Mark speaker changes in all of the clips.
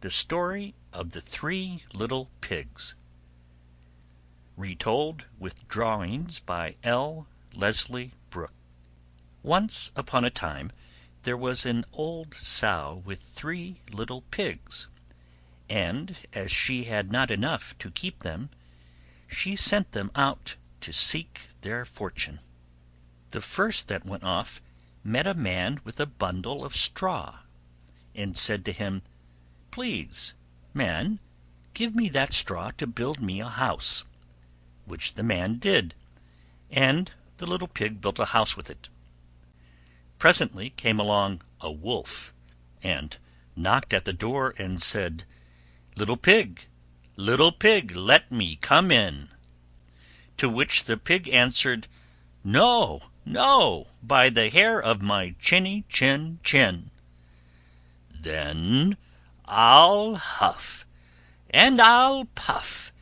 Speaker 1: The Story of the Three Little Pigs. Retold with drawings by L. Leslie Brooke. Once upon a time there was an old sow with 3 little pigs, and as she had not enough to keep them, she sent them out to seek their fortune. The first that went off met a man with a bundle of straw, and said to him, "Please, man, give me that straw to build me a house," which the man did, and the little pig built a house with it. Presently came along a wolf, and knocked at the door and said, little pig, let me come in." To which the pig answered, "No, no, by the hair of my chinny chin chin." "Then I'll huff, and I'll puff,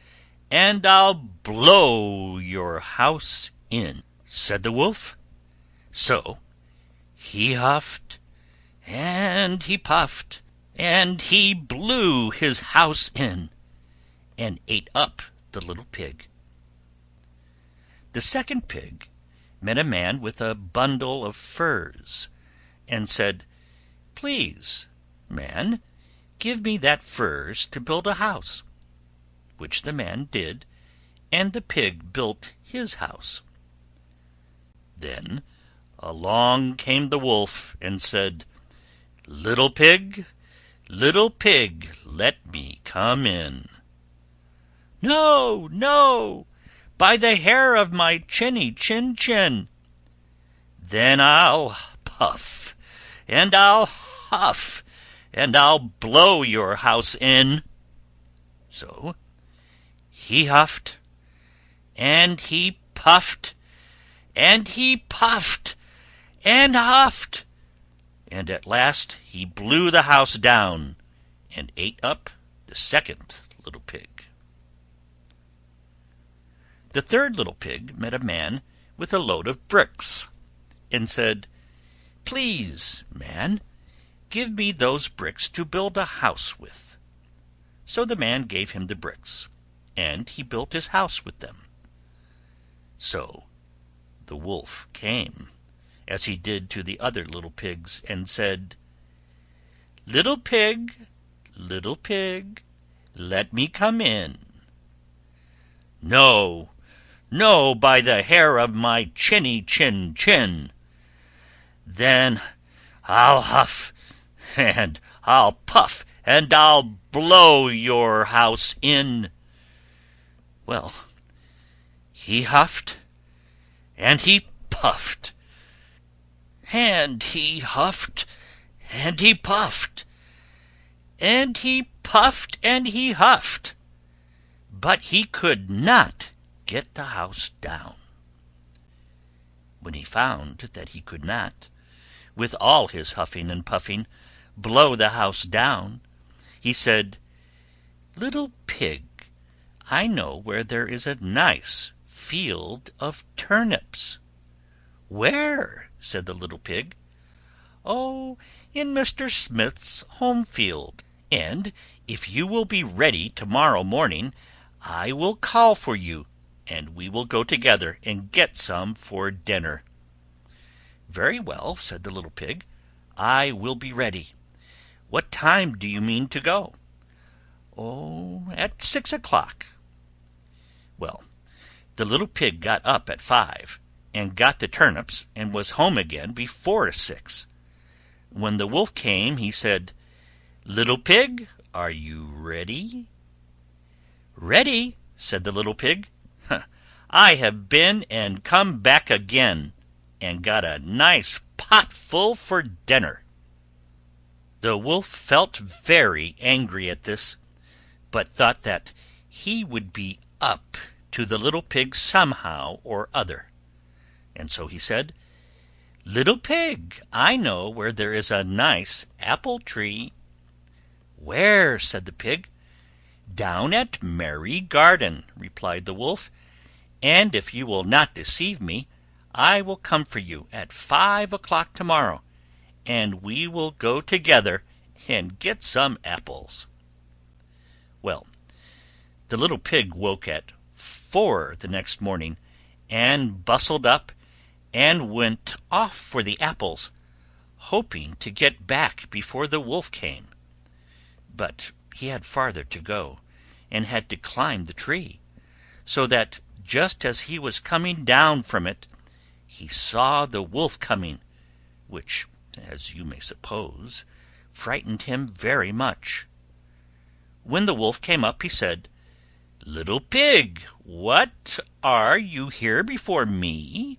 Speaker 1: and I'll blow your house in," said the wolf. So he huffed, and he puffed, and he blew his house in, and ate up the little pig. The second pig met a man with a bundle of furs, and said, "Please, man, give me that furs to build a house," which the man did, and the pig built his house. Then along came the wolf, and said, little pig, let me come in." "No, no, by the hair of my chinny chin chin." "Then I'll puff, and I'll huff, and I'll blow your house in." So he huffed, and he puffed, and he puffed, and huffed, and at last he blew the house down, and ate up the second little pig. The third little pig met a man with a load of bricks, and said, "Please, man, give me those bricks to build a house with." So the man gave him the bricks, and he built his house with them. So the wolf came, as he did to the other little pigs, and said, little pig, let me come in." "No, no, by the hair of my chinny chin chin." "Then I'll huff, and I'll puff, and I'll blow your house in." Well, he huffed, and he puffed, and he huffed, and he puffed, and he puffed, and he huffed, but he could not get the house down. When he found that he could not, with all his huffing and puffing, blow the house down, he said, little pig, I know where there is a nice field of turnips." "Where?" said the little pig. "Oh, in Mr. Smith's home field, and if you will be ready to-morrow morning, I will call for you, and we will go together and get some for dinner." "Very well," said the little pig, "I will be ready. What time do you mean to go?" "Oh, at 6 o'clock." Well, the little pig got up at 5, and got the turnips, and was home again before 6. When the wolf came, he said, little pig, are you ready?" "Ready?" said the little pig. "I have been and come back again, and got a nice pot full for dinner." The wolf felt very angry at this, but thought that he would be up to the little pig somehow or other, and so he said, little pig, I know where there is a nice apple tree." "Where?" said the pig. "Down at Merry Garden," replied the wolf, "and if you will not deceive me, I will come for you at 5 o'clock to-morrow, and we will go together and get some apples." Well, the little pig woke at 4 the next morning, and bustled up, and went off for the apples, hoping to get back before the wolf came. But he had farther to go, and had to climb the tree, so that just as he was coming down from it, he saw the wolf coming, which, as you may suppose, frightened him very much. When the wolf came up, he said, "Little pig, what, are you here before me?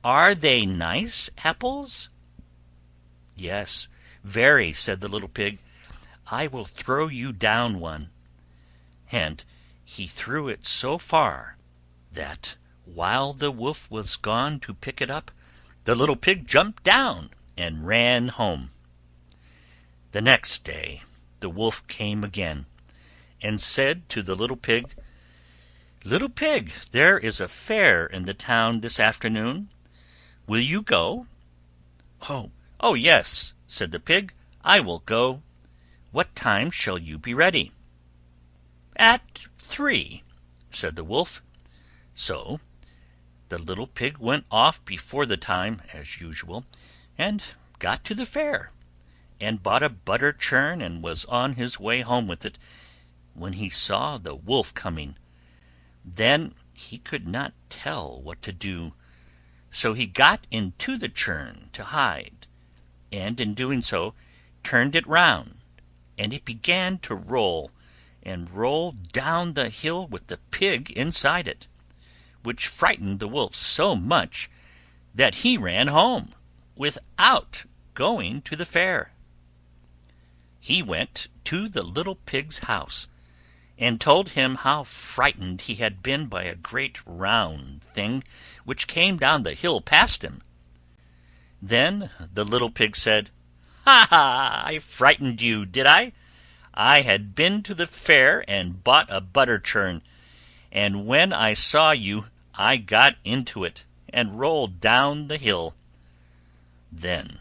Speaker 1: Are they nice apples?" "Yes, very," said the little pig. "I will throw you down one." And he threw it so far that, while the wolf was gone to pick it up, the little pig jumped down and ran home. The next day the wolf came again, and said to the little pig, "Little pig, there is a fair in the town this afternoon. Will you go?" "Oh, yes," said the pig, "I will go. What time shall you be ready?" "At 3," said the wolf. So the little pig went off before the time, as usual, and got to the fair, and bought a butter churn, and was on his way home with it, when he saw the wolf coming. Then he could not tell what to do, so he got into the churn to hide, and in doing so turned it round, and it began to roll, and roll down the hill with the pig inside it, which frightened the wolf so much that he ran home without going to the fair. He went to the little pig's house, and told him how frightened he had been by a great round thing which came down the hill past him. Then the little pig said, "Ha ha! I frightened you, did I? I had been to the fair and bought a butter churn, and when I saw you I got into it, and rolled down the hill." Then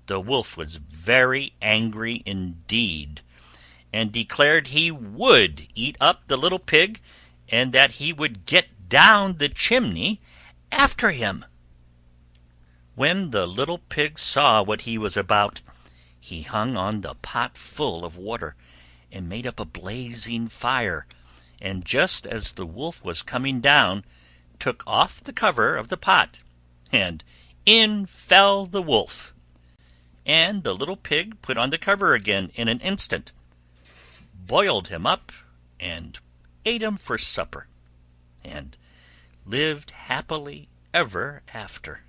Speaker 1: the wolf was very angry indeed, and declared he would eat up the little pig, and that he would get down the chimney after him. When the little pig saw what he was about, he hung on the pot full of water, and made up a blazing fire, and just as the wolf was coming down, took off the cover of the pot, and in fell the wolf, and the little pig put on the cover again in an instant, boiled him up, and ate him for supper, and lived happily ever after.